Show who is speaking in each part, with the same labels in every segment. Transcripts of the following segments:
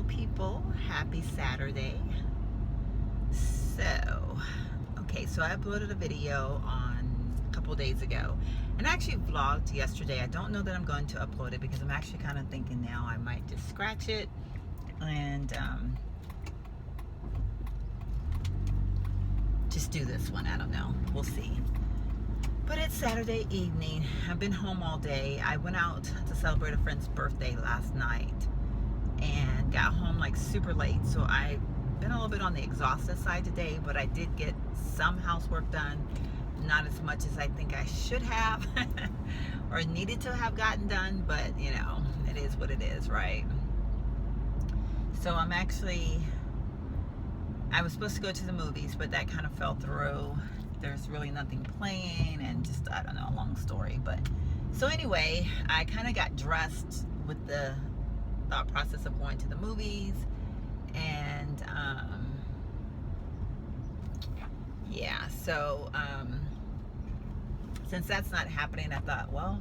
Speaker 1: people, happy Saturday. So I uploaded a video on a couple days ago and I actually vlogged yesterday. I don't know that I'm going to upload it because I'm actually kind of thinking now I might just scratch it and just do this one. I don't know, we'll see. But it's Saturday evening. I've been home all day. I went out to celebrate a friend's birthday last night and got home like super late, so I've been a little bit on the exhausted side today, but I did get some housework done, not as much as I think I should have or needed to have gotten done, but you know, it is what it is, right? So I was supposed to go to the movies, but that kind of fell through. There's really nothing playing and just, I don't know, a long story. But so anyway, I kind of got dressed with the thought process of going to the movies, and yeah, so since that's not happening, I thought, well,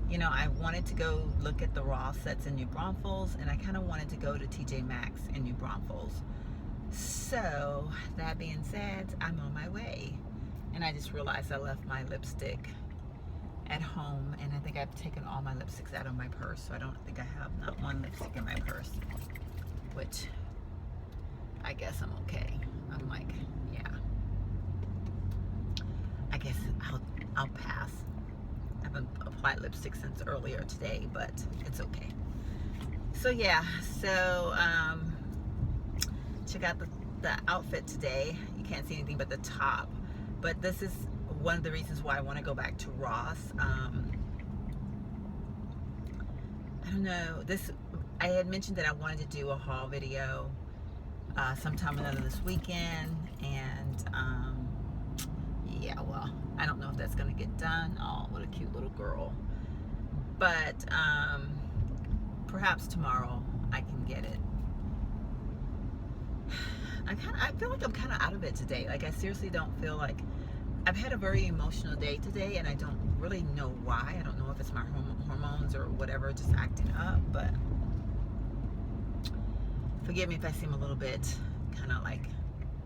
Speaker 1: you know, I wanted to go look at the Raw sets in New Braunfels, and I kind of wanted to go to TJ Maxx in New Braunfels. So that being said, I'm on my way, and I just realized I left my lipstick at home, and I think I've taken all my lipsticks out of my purse, so I don't think I have not one lipstick in my purse, which I guess I'm okay. I'm like, yeah, I guess I'll pass. I haven't applied lipstick since earlier today, but it's okay. So yeah, so check out the outfit today. You can't see anything but the top, but this is one of the reasons why I want to go back to Ross. I don't know, I had mentioned that I wanted to do a haul video sometime another this weekend, and yeah, well, I don't know if that's gonna get done. Oh, what a cute little girl. But perhaps tomorrow I can get it. I feel like I'm kind of out of it today. Like, I seriously don't feel like, I've had a very emotional day today, and I don't really know why. I don't know if it's my hormones or whatever just acting up, but forgive me if I seem a little bit kind of like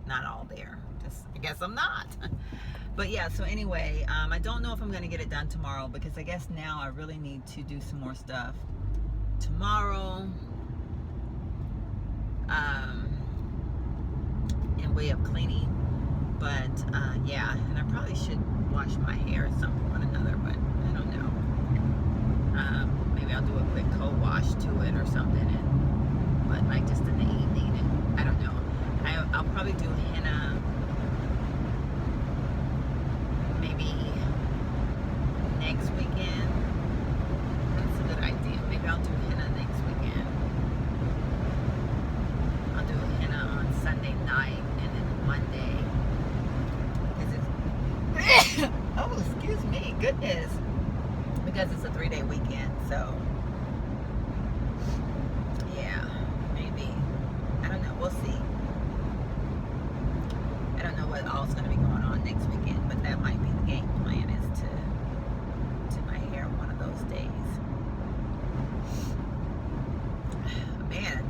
Speaker 1: not all there. Just, I guess I'm not. But yeah, so anyway, I don't know if I'm going to get it done tomorrow, because I guess now I really need to do some more stuff tomorrow in way of cleaning. But yeah, and I probably should wash my hair at some point or another, but I don't know. Maybe I'll do a quick co-wash to it or something, but like just in the evening, and I don't know. I'll probably do henna maybe next weekend. That's a good idea. Maybe I'll do henna next weekend. I'll do henna on Sunday night, and then Monday. Oh, excuse me, goodness, because it's a 3-day weekend, so yeah, maybe, I don't know, we'll see. I don't know what all's going to be going on next weekend, but that might be the game plan, is to do my hair one of those days. Man,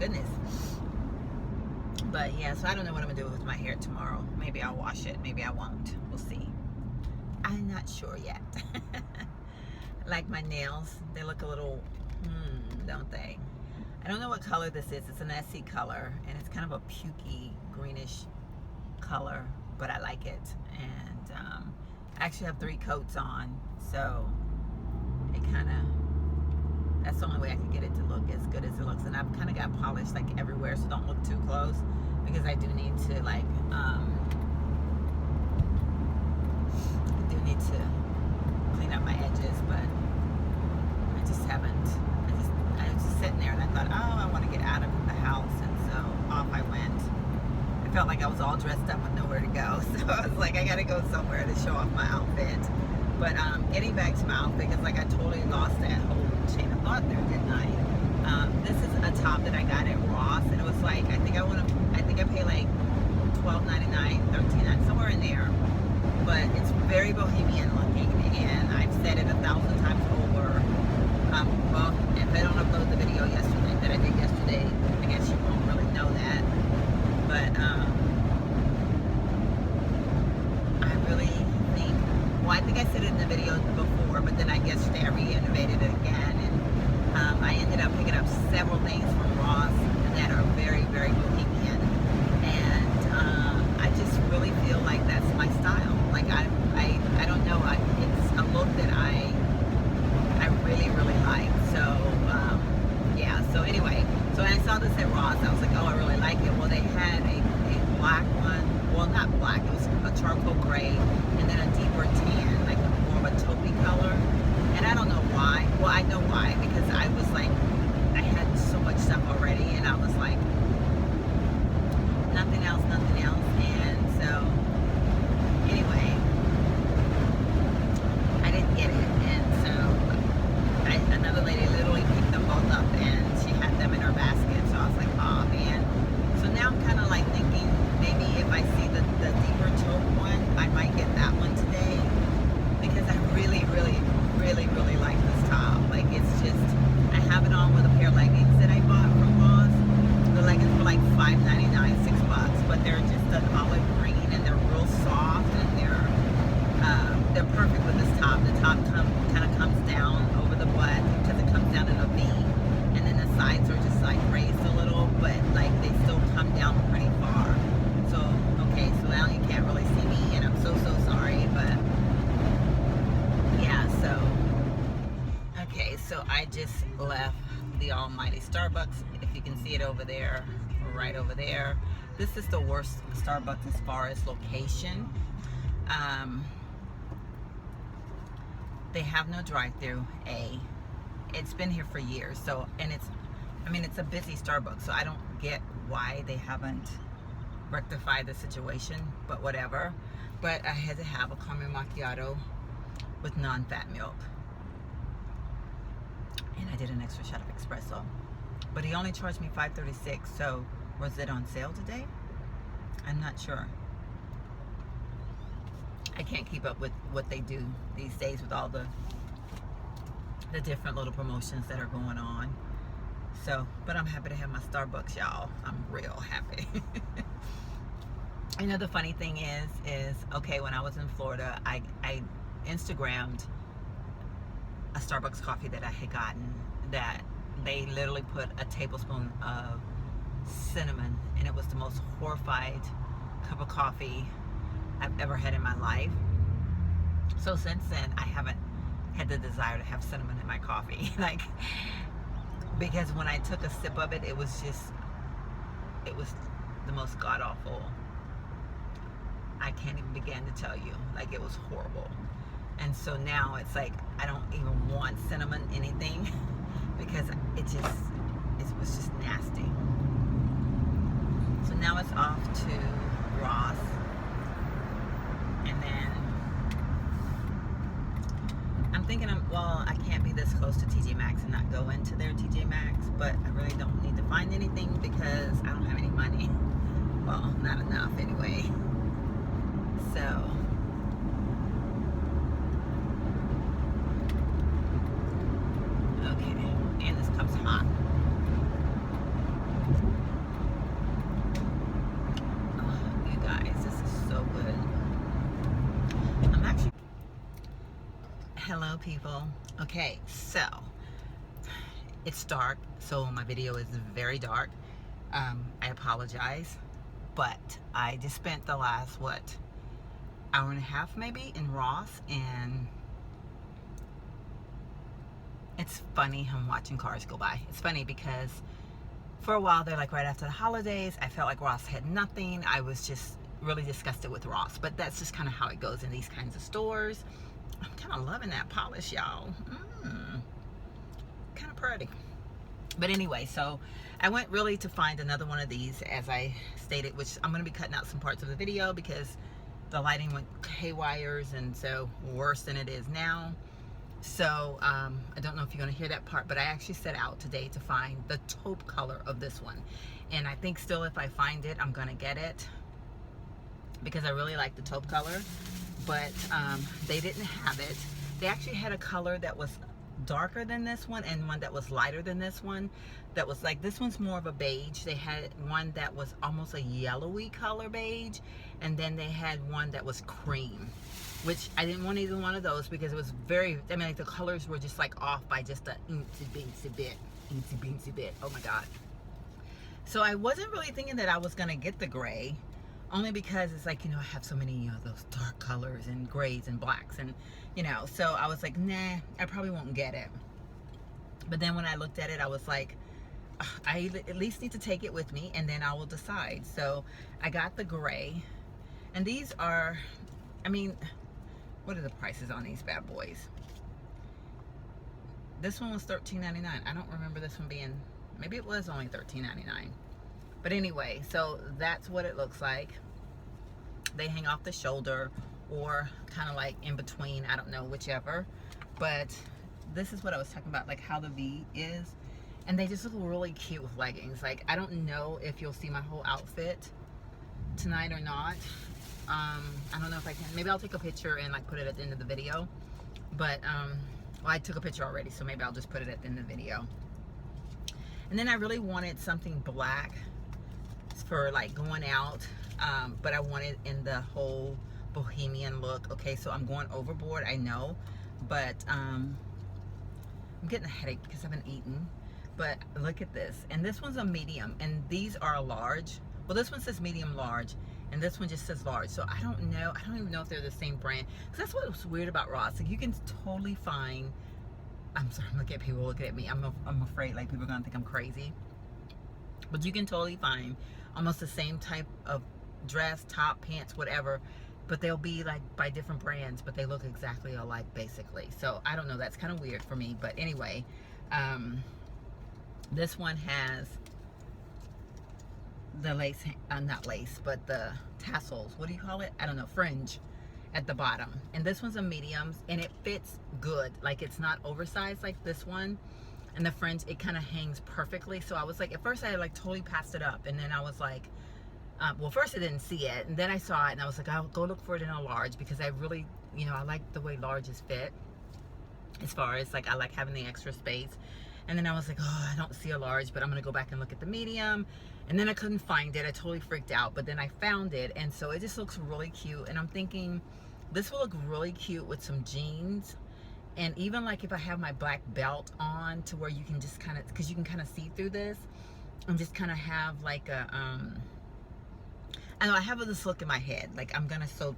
Speaker 1: goodness. But yeah, so I don't know what I'm gonna do with my hair tomorrow. Maybe I'll wash it, maybe I won't. We'll see. I'm not sure yet. Like my nails, they look a little, don't they? I don't know what color this is. It's an Essie color, and it's kind of a pukey greenish color, but I like it. And I actually have 3 coats on, so it kind of, that's the only way I can get it to look as good as it looks. And I've kind of got polish like everywhere, so don't look too close, because I do need to like, I do need to clean up my edges, but I just haven't. I was just sitting there, and I thought, oh, I want to get out of the house, and so off I went. I felt like I was all dressed up with nowhere to go, so I was like, I gotta go somewhere to show off my outfit. But getting back to my outfit, because like I totally lost that whole chain of thought there, didn't I? This is a top that I got at Ross, and it was like, I think I paid like $12.99, $13.99, somewhere in there. But it's very bohemian looking, and I've said it 1,000 times over. Well, if I don't upload the video yesterday that I did yesterday, left the almighty Starbucks. If you can see it over there, right over there. This is the worst Starbucks as far as location. They have no drive-through. It's been here for years, so, and it's a busy Starbucks, so I don't get why they haven't rectified the situation, but whatever. But I had to have a caramel macchiato with non-fat milk, and I did an extra shot of espresso, but he only charged me $5.36. So was it on sale today? I'm not sure. I can't keep up with what they do these days with all the different little promotions that are going on. So, but I'm happy to have my Starbucks, y'all. I'm real happy. You know, the funny thing is okay, when I was in Florida, I Instagrammed a Starbucks coffee that I had gotten, that they literally put a tablespoon of cinnamon, and it was the most horrified cup of coffee I've ever had in my life. So since then, I haven't had the desire to have cinnamon in my coffee. Like, because when I took a sip of it, it was the most god-awful. I can't even begin to tell you. Like, it was horrible. And so now it's like, I don't even want cinnamon anything because it was just nasty. So now it's off to Ross. And then I'm thinking, well, I can't be this close to TJ Maxx and not go into their TJ Maxx, but I really don't need to find anything because I don't have any money. Well, not enough anyway. So, okay, and this cup's hot. Oh, you guys, this is so good. I'm actually... Hello, people. Okay, so it's dark, so my video is very dark. I apologize, but I just spent the last, hour and a half maybe in Ross, and it's funny him watching cars go by. It's funny because for a while there, like right after the holidays, I felt like Ross had nothing. I was just really disgusted with Ross, but that's just kind of how it goes in these kinds of stores. I'm kind of loving that polish, y'all. Kind of pretty. But anyway, so I went really to find another one of these, as I stated, which I'm going to be cutting out some parts of the video because the lighting went haywires, and so worse than it is now. So I don't know if you're going to hear that part, but I actually set out today to find the taupe color of this one, and I think still if I find it, I'm going to get it because I really like the taupe color. But they didn't have it. They actually had a color that was darker than this one and one that was lighter than this one. That was like, this one's more of a beige. They had one that was almost a yellowy color beige, and then they had one that was cream, which I didn't want either one of those because it was very, I mean, like the colors were just like off by just a teensy beensy bit. Oh my God. So I wasn't really thinking that I was gonna get the gray, only because it's like, you know, I have so many, you know, those dark colors and grays and blacks, and, you know, so I was like, nah, I probably won't get it. But then when I looked at it, I was like, I at least need to take it with me, and then I will decide. So I got the gray, and these are, I mean, what are the prices on these bad boys? This one was $13.99. I don't remember this one being, maybe it was only $13.99. But anyway, so that's what it looks like. They hang off the shoulder or kind of like in between, I don't know, whichever. But this is what I was talking about, like how the V is. And they just look really cute with leggings. Like, I don't know if you'll see my whole outfit tonight or not. I don't know if I can. Maybe I'll take a picture and like put it at the end of the video. But, well, I took a picture already, so maybe I'll just put it at the end of the video. And then I really wanted something black for like going out, but I wanted in the whole bohemian look. Okay, so I'm going overboard, I know, but I'm getting a headache because I haven't eaten. But look at this, and this one's a medium, and these are a large. Well, this one says medium large, and this one just says large. So I don't know, I don't even know if they're the same brand, because that's what's weird about Ross. Like, you can totally find I'm sorry, I'm looking at people looking at me. I'm afraid like people are gonna think I'm crazy. But you can totally find almost the same type of dress, top, pants, whatever, but they'll be like by different brands, but they look exactly alike basically. So I don't know, that's kind of weird for me. But anyway, this one has the lace, not lace, but the tassels. What do you call it? I don't know, fringe at the bottom. And this one's a medium, and it fits good. Like, it's not oversized like this one. And the fringe, it kind of hangs perfectly. So I was like, at first I like totally passed it up, and then I was like, well, first I didn't see it, and then I saw it, and I was like, I'll go look for it in a large, because I really, you know, I like the way larges fit, as far as like, I like having the extra space. And then I was like, oh, I don't see a large, but I'm gonna go back and look at the medium. And then I couldn't find it. I totally freaked out, but then I found it, and so it just looks really cute. And I'm thinking this will look really cute with some jeans. And even like if I have my black belt on, to where you can just kind of, because you can kind of see through this, and just kind of have like a, I know I have this look in my head, like I'm gonna so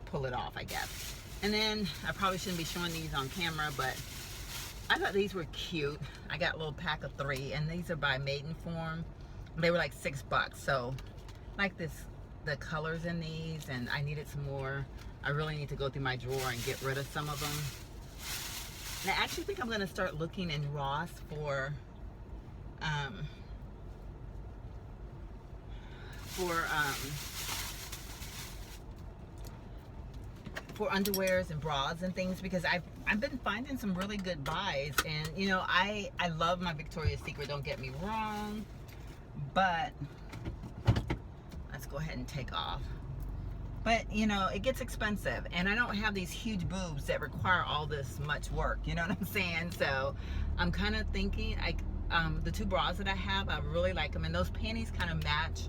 Speaker 1: pull it off, I guess. And then I probably shouldn't be showing these on camera, but I thought these were cute. I got a little pack of 3, and these are by Maidenform. They were like $6, so like this, the colors in these, and I needed some more. I really need to go through my drawer and get rid of some of them. And I actually think I'm gonna start looking in Ross for underwears and bras and things, because I've been finding some really good buys. And you know, I love my Victoria's Secret, don't get me wrong, but let's go ahead and take off. But you know, it gets expensive, and I don't have these huge boobs that require all this much work, you know what I'm saying? So I'm kind of thinking, the 2 bras that I have, I really like them, and those panties kind of match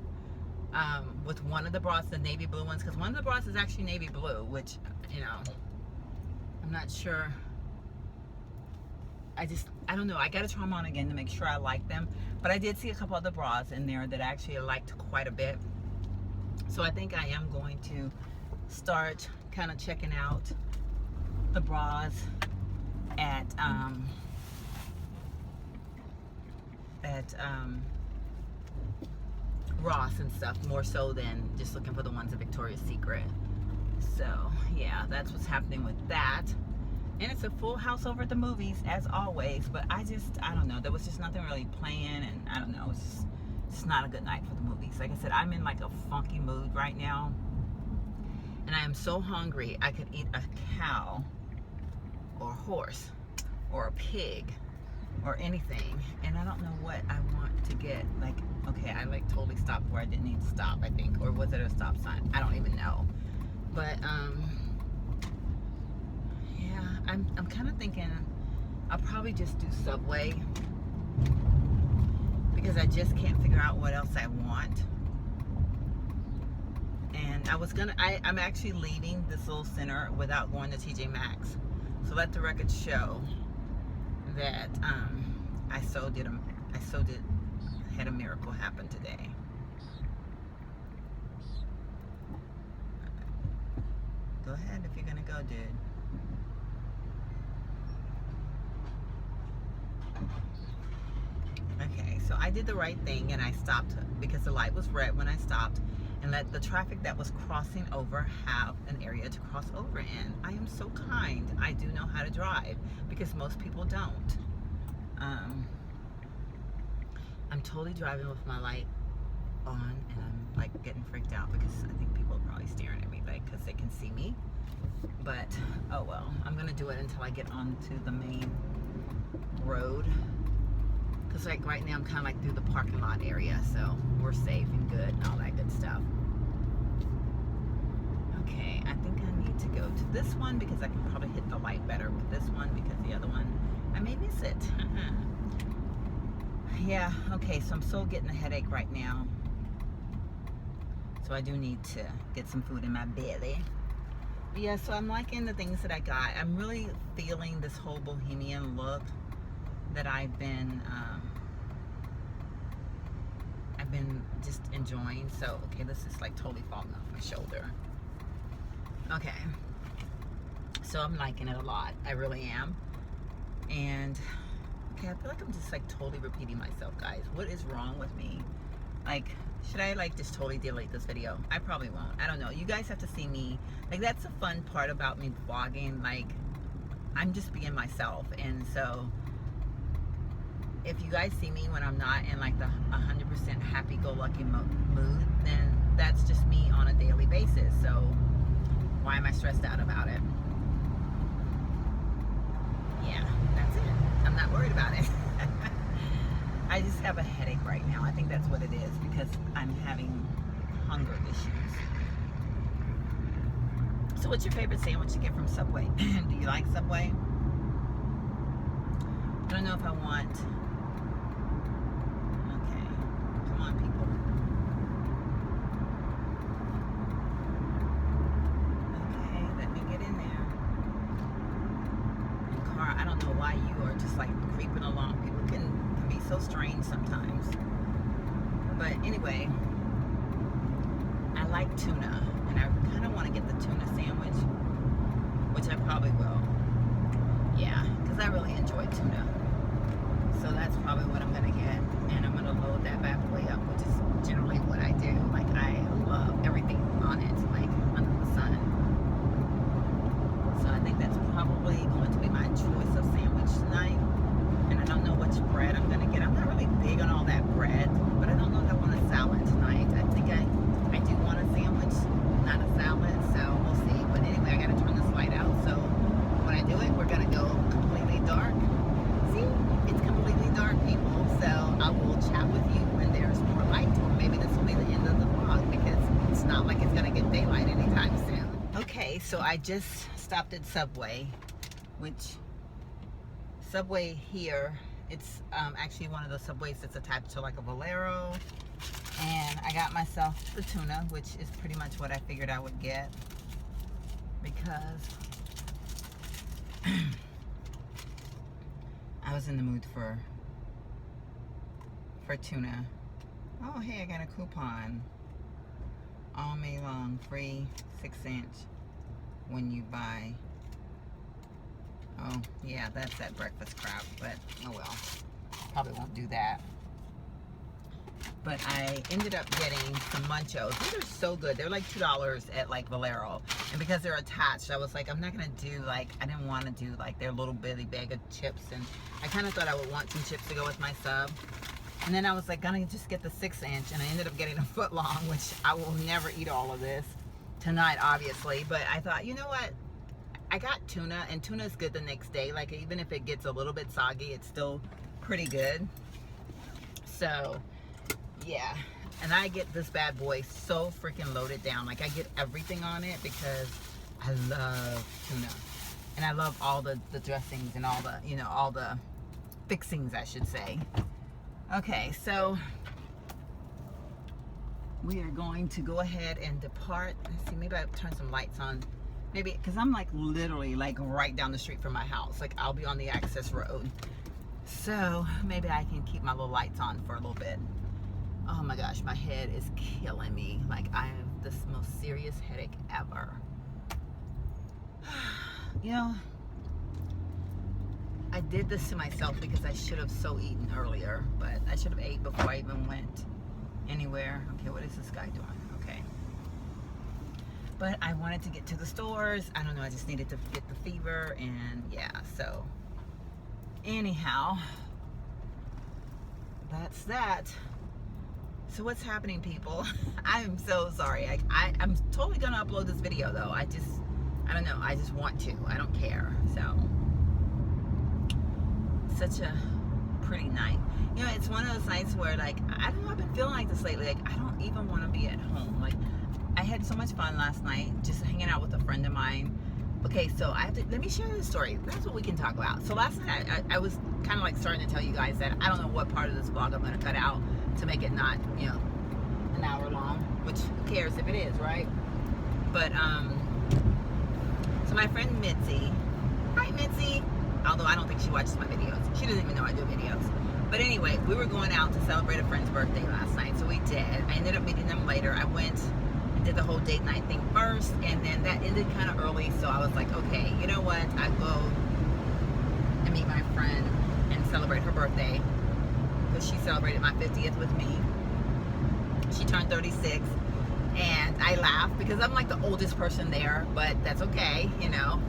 Speaker 1: with one of the bras, the navy blue ones, because one of the bras is actually navy blue, which, you know, I'm not sure. I don't know. I gotta try them on again to make sure I like them. But I did see a couple other bras in there that I actually liked quite a bit. So I think I am going to start kind of checking out the bras at Ross and stuff, more so than just looking for the ones at Victoria's Secret. So yeah, that's what's happening with that. And it's a full house over at the movies as always, but I don't know, there was just nothing really playing, and I don't know, it's just not a good night for the movies. Like I said, I'm in like a funky mood right now, and I am so hungry. I could eat a cow or a horse or a pig or anything, and I don't know what I want to get. Like, okay, I like totally stopped where I didn't need to stop, I think, or was it a stop sign? I don't even know. But yeah, I'm kind of thinking I'll probably just do Subway, because I just can't figure out what else I want. And I'm actually leaving this little center without going to TJ Maxx. So let the record show that I had a miracle happen today. Go ahead if you're gonna go, dude. Okay, so I did the right thing, and I stopped because the light was red when I stopped, and let the traffic that was crossing over have an area to cross over in. I am so kind. I do know how to drive, because most people don't. I'm totally driving with my light on, and I'm like getting freaked out because I think people are probably staring at me, like, because they can see me. But oh well, I'm gonna do it until I get onto the main road, because like right now I'm kind of like through the parking lot area, so we're safe and good and all that good stuff. Okay, I think I need to go to this one, because I can probably hit the light better with this one, because the other one I may miss it. Yeah, okay, so I'm still getting a headache right now, so I do need to get some food in my belly. But yeah, so I'm liking the things that I got. I'm really feeling this whole bohemian look that I've been just enjoying. So okay, this is like totally falling off my shoulder. Okay, so I'm liking it a lot. I really am. And okay, I feel like I'm just like totally repeating myself, guys. What is wrong with me? Like, should I like just totally delete this video? I probably won't. I don't know. You guys have to see me. Like, that's the fun part about me vlogging. Like, I'm just being myself. And so if you guys see me when I'm not in like the 100% happy-go-lucky mood, then that's just me on a daily basis. So why am I stressed out about it? Yeah, that's it. I'm not worried about it. I just have a headache right now. I think that's what it is, because I'm having hunger issues. So what's your favorite sandwich to get from Subway? Do you like Subway? I don't know if I want... Okay, come on, people. Okay, let me get in there. And car, I don't know why you are just like creeping along. People can be so strange sometimes. But anyway, I like tuna, and I kind of want to get the tuna sandwich, which I probably will. Yeah, because I really enjoy tuna. So that's probably what I'm going to get, and I'm going to load that bad boy up, which is generally what I do. Like, I love everything on it, like under the sun. So I think that's probably going to be my choice of sandwich tonight. And I don't know which bread I'm going to get. I'm not really big on all that bread, but I don't know if I want a salad tonight. I think I do want a sandwich, not a salad, so we'll see. But anyway, I got to turn this light out, so when I do it, we're going to go completely dark. See? It's completely dark, people, so I will chat with you when there's more light, or maybe this will be the end of the vlog, because it's not like it's going to get daylight anytime soon. Okay, so I just stopped at Subway, which... Subway here, it's actually one of the Subways that's attached to like a Valero, and I got myself the tuna, which is pretty much what I figured I would get, because I was in the mood for tuna. Oh, hey, I got a coupon. All May long, free 6-inch when you buy. Oh, yeah, that's that breakfast crap, but oh well. Probably won't do that. But I ended up getting some Munchos. These are so good. They're like $2 at like Valero. And because they're attached, I was like, I'm not going to do like, I didn't want to do like their little bitty bag of chips. And I kind of thought I would want some chips to go with my sub. And then I was like, gonna just get the 6-inch. And I ended up getting a foot long, which I will never eat all of this tonight, obviously. But I thought, you know what? I got tuna, and tuna is good the next day. Like, even if it gets a little bit soggy, it's still pretty good. So, yeah. And I get this bad boy so freaking loaded down. Like, I get everything on it because I love tuna. And I love all the dressings and all the, you know, all the fixings, I should say. Okay, so we are going to go ahead and depart. Let's see, maybe I'll turn some lights on. Maybe, because I'm like literally like right down the street from my house. Like, I'll be on the access road. So maybe I can keep my little lights on for a little bit. Oh my gosh, my head is killing me. Like, I have this most serious headache ever. You know, I did this to myself because I should have so eaten earlier. But I should have ate before I even went anywhere. Okay, what is this guy doing? Okay. But I wanted to get to the stores. I don't know, I just needed to get the fever, and yeah, so anyhow, that's that. So what's happening, people? I'm so sorry. I'm totally gonna upload this video though. I don't know, I just want to. I don't care. So, such a pretty night. You know, it's one of those nights where like, I don't know, I've been feeling like this lately. Like, I don't even want to be at home. Like, I had so much fun last night just hanging out with a friend of mine. Okay, so let me share this story. That's what we can talk about. So last night I was kind of like starting to tell you guys that I don't know what part of this vlog I'm going to cut out to make it not, you know, an hour long, which who cares if it is, right? But so my friend Mitzi, hi Mitzi, although I don't think she watches my videos. She doesn't even know I do videos. But anyway, we were going out to celebrate a friend's birthday last night, so we did. I ended up meeting them later. I went and did the whole date night thing first, and then that ended kind of early, so I was like, okay, you know what? I go and meet my friend and celebrate her birthday, because she celebrated my 50th with me. She turned 36, and I laugh because I'm like the oldest person there, but that's okay, you know.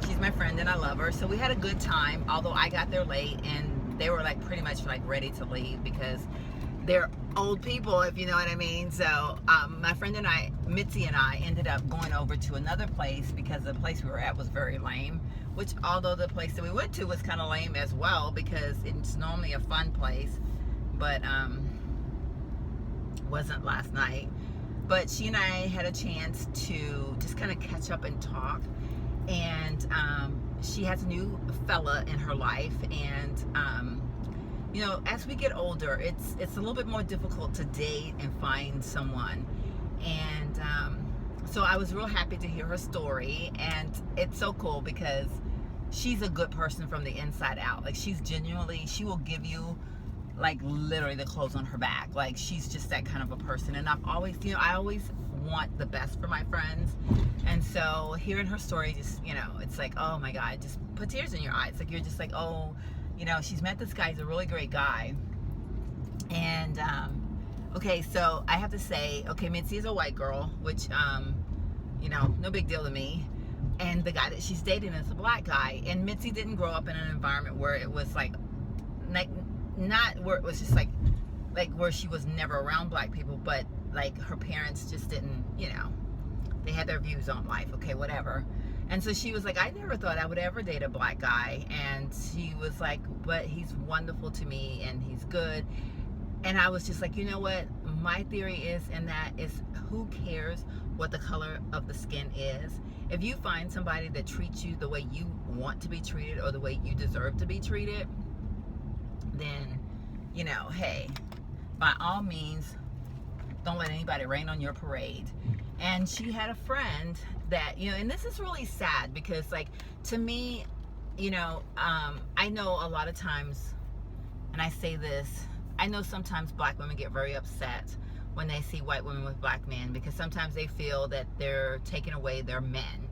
Speaker 1: She's my friend and I love her. So we had a good time, although I got there late and they were like pretty much like ready to leave because they're old people, if you know what I mean. So my friend and I, Mitzi and I, ended up going over to another place because the place we were at was very lame, which although the place that we went to was kind of lame as well because it's normally a fun place, but wasn't last night. But she and I had a chance to just kind of catch up and talk. And she has a new fella in her life, and you know, as we get older, it's a little bit more difficult to date and find someone. And so I was real happy to hear her story, and it's so cool because she's a good person from the inside out. Like, she's genuinely, she will give you like literally the clothes on her back. Like, she's just that kind of a person. And I've always, you know, I always want the best for my friends. And so hearing her story, just, you know, it's like, oh my God, just put tears in your eyes. Like, you're just like, oh, you know, she's met this guy. He's a really great guy. And okay, so I have to say, okay, Mitzi is a white girl, which you know, no big deal to me. And the guy that she's dating is a black guy. And Mitzi didn't grow up in an environment where it was like not where it was just like where she was never around black people, but like her parents just didn't, you know, they had their views on life, okay, whatever. And so she was like, I never thought I would ever date a black guy. And she was like, but he's wonderful to me and he's good. And I was just like, you know what, my theory is, and that is, who cares what the color of the skin is? If you find somebody that treats you the way you want to be treated or the way you deserve to be treated, then, you know, hey, by all means, don't let anybody rain on your parade. And she had a friend that, you know, and this is really sad because, like, to me, you know, I know a lot of times, and I say this, I know sometimes black women get very upset when they see white women with black men because sometimes they feel that they're taking away their men.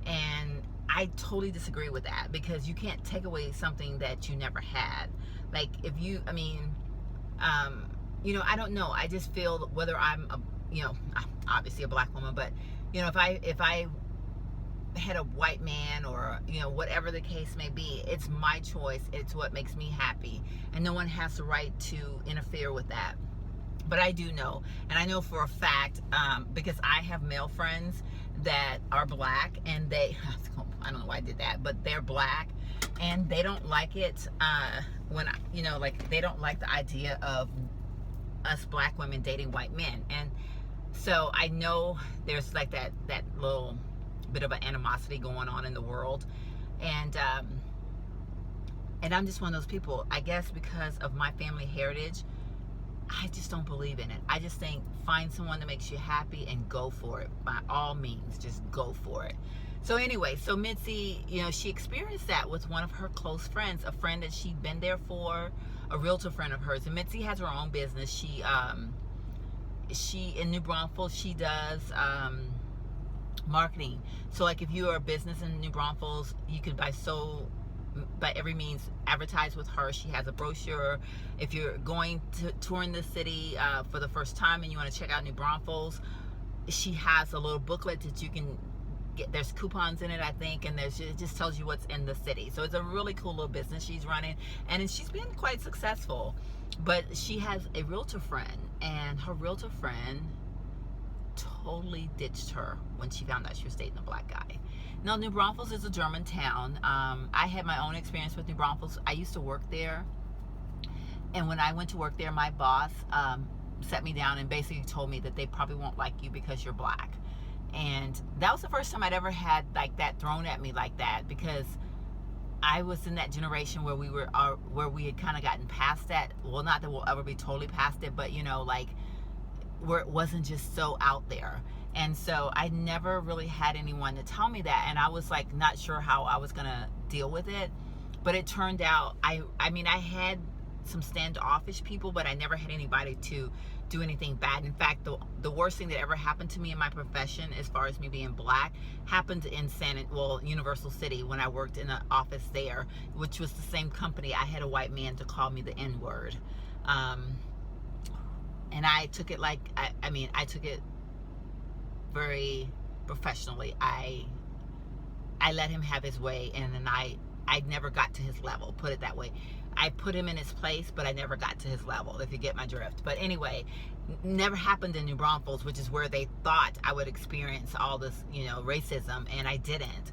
Speaker 1: And I totally disagree with that because you can't take away something that you never had. Like, if you, I mean, you know, I don't know. I just feel whether I'm a, you know, obviously a black woman, but, you know, if I had a white man or, you know, whatever the case may be, it's my choice. It's what makes me happy. And no one has the right to interfere with that. But I do know, and I know for a fact, because I have male friends that are black, and they, I don't know why I did that, but they're black, and they don't like it when, you know, like, they don't like the idea of us black women dating white men. And so I know there's like that little bit of an animosity going on in the world. And I'm just one of those people, I guess because of my family heritage, I just don't believe in it. I just think, find someone that makes you happy and go for it. By all means, just go for it. So anyway, so Mitzi, you know, she experienced that with one of her close friends, a friend that she'd been there for, a realtor friend of hers. And Mitzi has her own business. She in New Braunfels, she does marketing. So like, if you are a business in New Braunfels, you can by every means advertise with her. She has a brochure. If you're going to touring the city for the first time and you want to check out New Braunfels, she has a little booklet that you can get. There's coupons in it, I think, and it just tells you what's in the city. So it's a really cool little business she's running, and she's been quite successful. But she has a realtor friend, and her realtor friend totally ditched her when she found out she was dating a black guy. Now, New Braunfels is a German town. I had my own experience with New Braunfels. I used to work there, and when I went to work there, my boss sat me down and basically told me that they probably won't like you because you're black. And that was the first time I'd ever had like that thrown at me like that, because I was in that generation where we had kind of gotten past that. Well, not that we'll ever be totally past it, but, you know, like, where it wasn't just so out there. And so I never really had anyone to tell me that, and I was like not sure how I was gonna deal with it. But it turned out, I mean, I had some standoffish people, but I never had anybody to do anything bad. In fact, the worst thing that ever happened to me in my profession, as far as me being black, happened in Universal City, when I worked in an office there, which was the same company. I had a white man to call me the N-word. And I took it like, I took it very professionally. I let him have his way, and then I never got to his level, put it that way. I put him in his place, but I never got to his level, if you get my drift. But anyway, never happened in New Braunfels, which is where they thought I would experience all this, racism, and I didn't.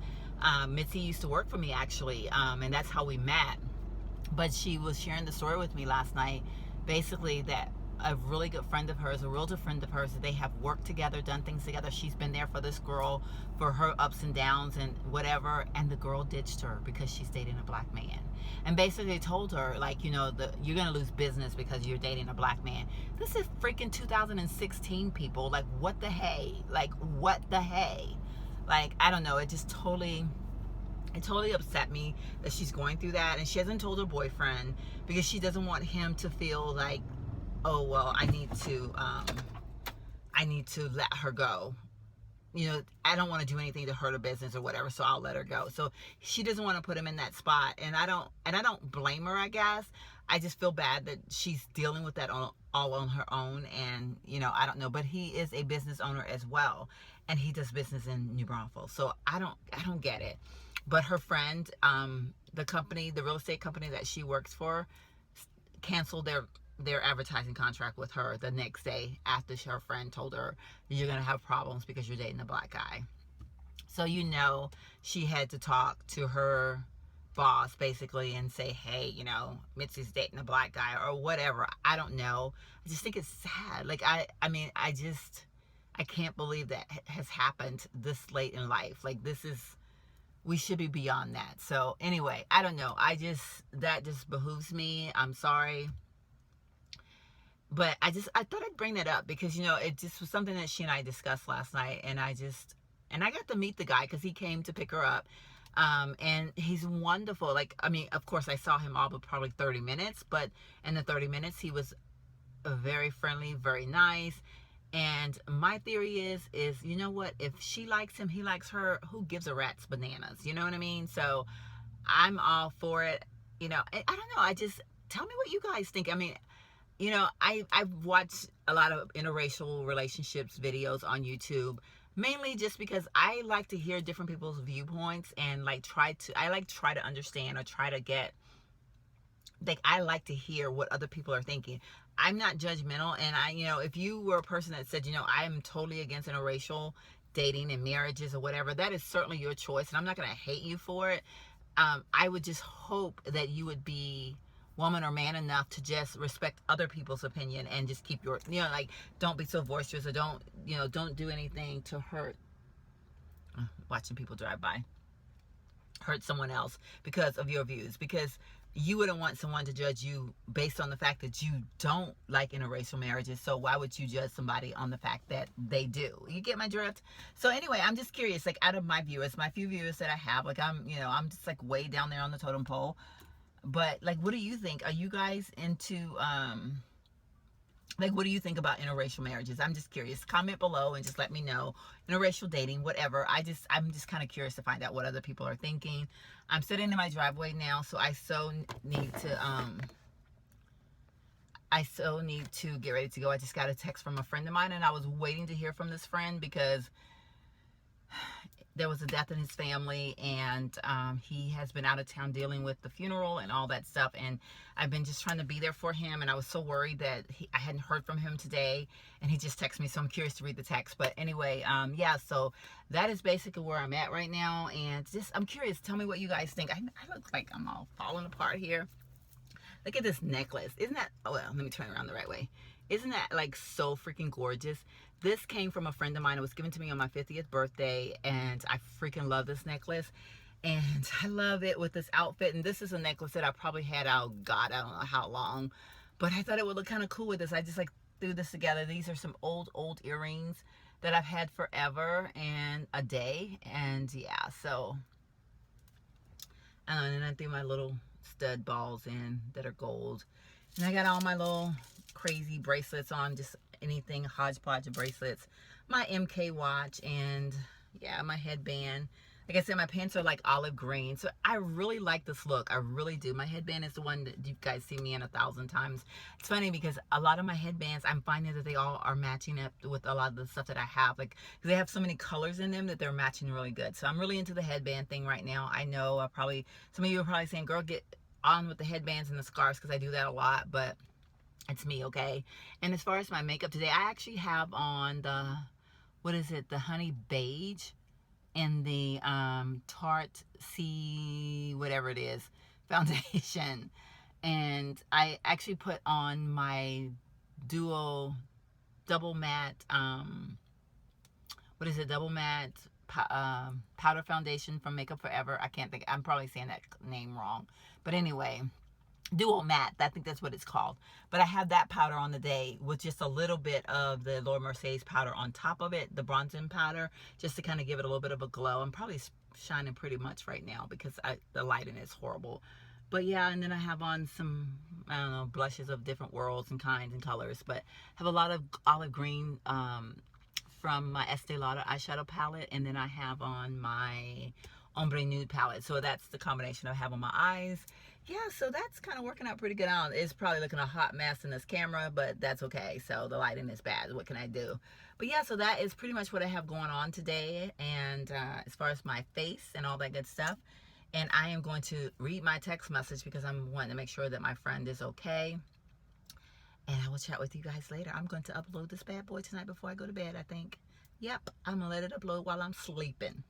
Speaker 1: Mitzi used to work for me, actually, and that's how we met. But she was sharing the story with me last night, basically that a really good friend of hers, a realtor friend of hers, that they have worked together, done things together. She's been there for this girl, for her ups and downs and whatever, and the girl ditched her because she's dating a black man. And basically told her, like, you're gonna lose business because you're dating a black man. This is freaking 2016, people. Like, what the hey? Like, what the hey? Like, I don't know. It totally upset me that she's going through that, and she hasn't told her boyfriend because she doesn't want him to feel like, oh well, I need to let her go. I don't want to do anything to hurt her business or whatever, so I'll let her go. So she doesn't want to put him in that spot, and I don't blame her, I guess. I just feel bad that she's dealing with that all on her own, and I don't know, but he is a business owner as well, and he does business in New Braunfels, so I don't get it. But her friend, the real estate company that she works for, canceled their advertising contract with her the next day after her friend told her, you're going to have problems because you're dating a black guy. So she had to talk to her boss basically and say, hey, Mitzi's dating a black guy or whatever. I don't know. I just think it's sad. Like, I can't believe that has happened this late in life. Like, we should be beyond that. So anyway, I don't know. That just behooves me. I'm sorry. But I thought I'd bring that up because, it just was something that she and I discussed last night. And I got to meet the guy because he came to pick her up. And he's wonderful. Like, of course I saw him all but probably 30 minutes, but in the 30 minutes, he was very friendly, very nice. And my theory is, you know what? If she likes him, he likes her, who gives a rat's bananas? You know what I mean? So I'm all for it. I don't know. Tell me what you guys think. I've watched a lot of interracial relationships videos on YouTube, mainly just because I like to hear different people's viewpoints and try to understand or try to get, I like to hear what other people are thinking. I'm not judgmental, and if you were a person that said, I am totally against interracial dating and marriages or whatever, that is certainly your choice, and I'm not going to hate you for it. I would just hope that you would be woman or man enough to just respect other people's opinion and just keep your, don't be so boisterous, or don't do anything to hurt. Watching people drive by. Hurt someone else because of your views, because you wouldn't want someone to judge you based on the fact that you don't like interracial marriages. So why would you judge somebody on the fact that they do? You get my drift? So anyway, I'm just curious, out of my few viewers that I have, I'm just way down there on the totem pole. But what do you think? Are you guys into what do you think about interracial marriages? I'm just curious. Comment below and just let me know. Interracial dating, whatever. I'm just kind of curious to find out what other people are thinking. I'm sitting in my driveway now, so I so need to get ready to go. I just got a text from a friend of mine, and I was waiting to hear from this friend because there was a death in his family, and he has been out of town dealing with the funeral and all that stuff, and I've been just trying to be there for him, and I was so worried that I hadn't heard from him today, and he just texted me, so I'm curious to read the text. But anyway, yeah, so that is basically where I'm at right now, and I'm curious. Tell me what you guys think. I look like I'm all falling apart here. Look at this necklace. Isn't that, oh well, let me turn it around the right way. Isn't that so freaking gorgeous? This came from a friend of mine. It was given to me on my 50th birthday, and I freaking love this necklace. And I love it with this outfit. And this is a necklace that I probably had out, God, I don't know how long. But I thought it would look kind of cool with this. I just threw this together. These are some old earrings that I've had forever and a day. And yeah, so. And then I threw my little stud balls in that are gold. And I got all my little crazy bracelets on, just anything hodgepodge of bracelets. My MK watch and yeah, my headband. Like I said, my pants are like olive green. So I really like this look. I really do. My headband is the one that you guys see me in 1,000 times. It's funny because a lot of my headbands, I'm finding that they all are matching up with a lot of the stuff that I have. Like, they have so many colors in them that they're matching really good. So I'm really into the headband thing right now. I know some of you are probably saying, girl, get on with the headbands and the scarves, because I do that a lot, but it's me, okay? And as far as my makeup today, I actually have on the, what is it, the honey beige and the Tarte C whatever it is foundation. And I actually put on my dual double matte what is it, double matte powder foundation from Makeup Forever. I can't think, I'm probably saying that name wrong, but anyway, dual matte, I think that's what it's called. But I have that powder on the day with just a little bit of the Laura Mercier powder on top of it, the bronzing powder, just to kind of give it a little bit of a glow. I'm probably shining pretty much right now because the lighting is horrible. But yeah, and then I have on some, I don't know, blushes of different worlds and kinds and colors, but have a lot of olive green from my Estee Lauder eyeshadow palette, and then I have on my Ombre Nude palette. So that's the combination I have on my eyes. Yeah, so that's kind of working out pretty good. It's probably looking a hot mess in this camera, but that's okay. So the lighting is bad. What can I do? But yeah, so that is pretty much what I have going on today. And as far as my face and all that good stuff. And I am going to read my text message because I'm wanting to make sure that my friend is okay. And I will chat with you guys later. I'm going to upload this bad boy tonight before I go to bed, I think. Yep, I'm going to let it upload while I'm sleeping.